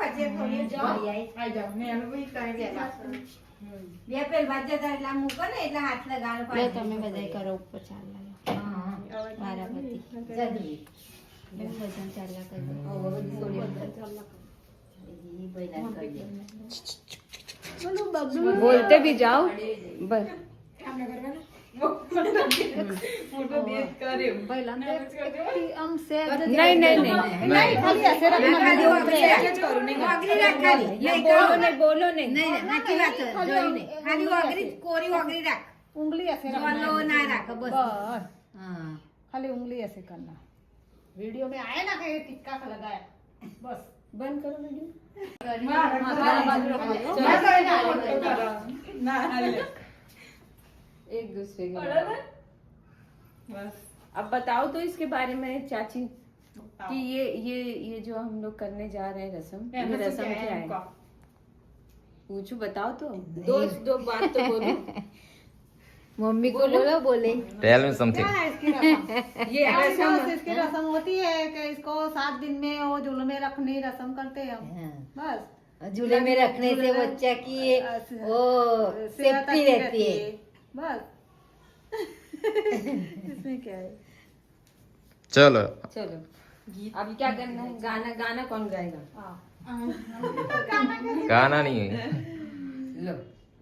આજે થોડી આઈ જાઓ ને એનું બી કરી દેલા બે પેલ વાજ્યા હતા એટલે આમ મૂકો ને એટલે હાથ લગાડો લે તમે બધાય કરો ઉપર ચાલ લાગ્યો મારાપતિ જલ્દી બેન ભજન ચાલ્યા કરી દો હવે બધી સોડી અંદર ઈ બૈલા કરી દે बोलते भी जाओ बस કામ ન કરવાના મોટો દેશ કર્યો नहीं नहीं नहीं ખાલી હશે ખાલી વાગરી રાખ જ કરું નહીં વાગરી રાખ ખાલી નહીં बोलो नहीं बोलो नहीं નહીં સાચી વાત છે જોઈને ખાલી વાગરી કોરી વાગરી રાખ उंगली ऐसे જોલો ના રાખ બસ बस હા खाली उंगली ऐसे करना वीडियो में आया ना कि टिक्का का लगाया बस बंद करो वीडियो एक दूसरे के बराबर। बस अब बताओ तो इसके बारे में चाची कि ये जो हम लोग करने जा रहे हैं रस्म ये रस्म क्या है पूछो बताओ तो दो बात तो बोलो मम्मी को बोलो बोले टेल मी समथिंग क्या है इसकी रस्म ये रस्म इसकी रस्म होती है कि इसको 7 दिन में वो झूले में रखने रस्म करते हैं हम बस झूले में रखने से बच्चा की वो सेहत सेफ्टी अच्छी रहती है बस इसमें क्या है चलो चलो अब क्या करना है गाना गाना कौन गाएगा गाना नहीं है लो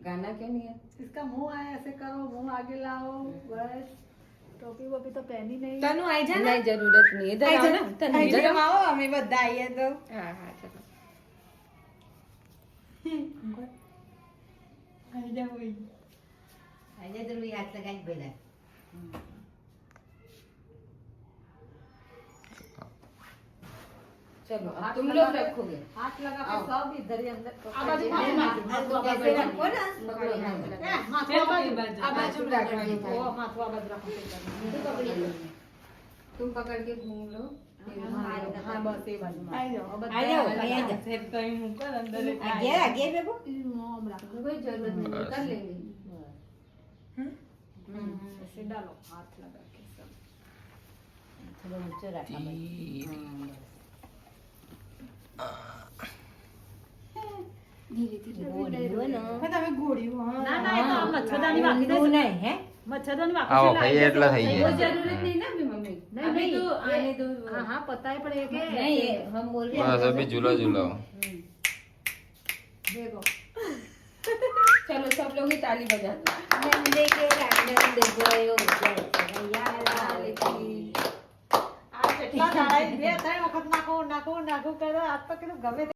गाना क्यों नहीं है इसका मुंह आया ऐसे करो मुंह आगे लाओ बस टोपी वोपी तो पहनी नहीं તનુ આઈ જા ને नहीं जरूरत नहीं इधर आओ ना तनु આઈ इधर જા आओ। આવો અમે બધા આઈએ તો हाँ हाँ चलो આઈ જા હોય આજે તો હાથ લગાઈ પહેલા चलो अब तुम लोग रखोगे हाथ लगा के सब इधर ही अंदर ऐसे रखो ना આ બાજુ રાખવાની થાય तुम पकड़ के घूम लो हाँ बस ये बाजू में આઈ જાઓ આઈ જાઓ, આઈ જાઓ. સેટ કરી મૂકો ને અંદર आगे आगे बेबो कोई जरूरत नहीं है, कर लेंगे ऐसे डालो हाथ लगा के सब थोड़ा ऊंचा रखा धीरे धीरे તમે ગોળીઓ હા ना ना ये तो हम मच्छरदानी बाकी दे नहीं है मच्छरदानी आओ बाकी भाई એટલા થઈ वो ગયા जरूरत नहीं ना अभी मम्मी नहीं, अभी नहीं, तो आने ये- दो हाँ हाँ पता ही पड़ेगा नहीं ये हम बोल रहे બસ અભી ઝૂલો ઝૂલો देखो चलो सब लोग ही ताली बजा दो नंदे के रांडन देखो यो यार આ કેટલા દાડા બે ત્રણ વખત નાખો નાખો નાખો કરો આજ તો કેટલું ગમે તે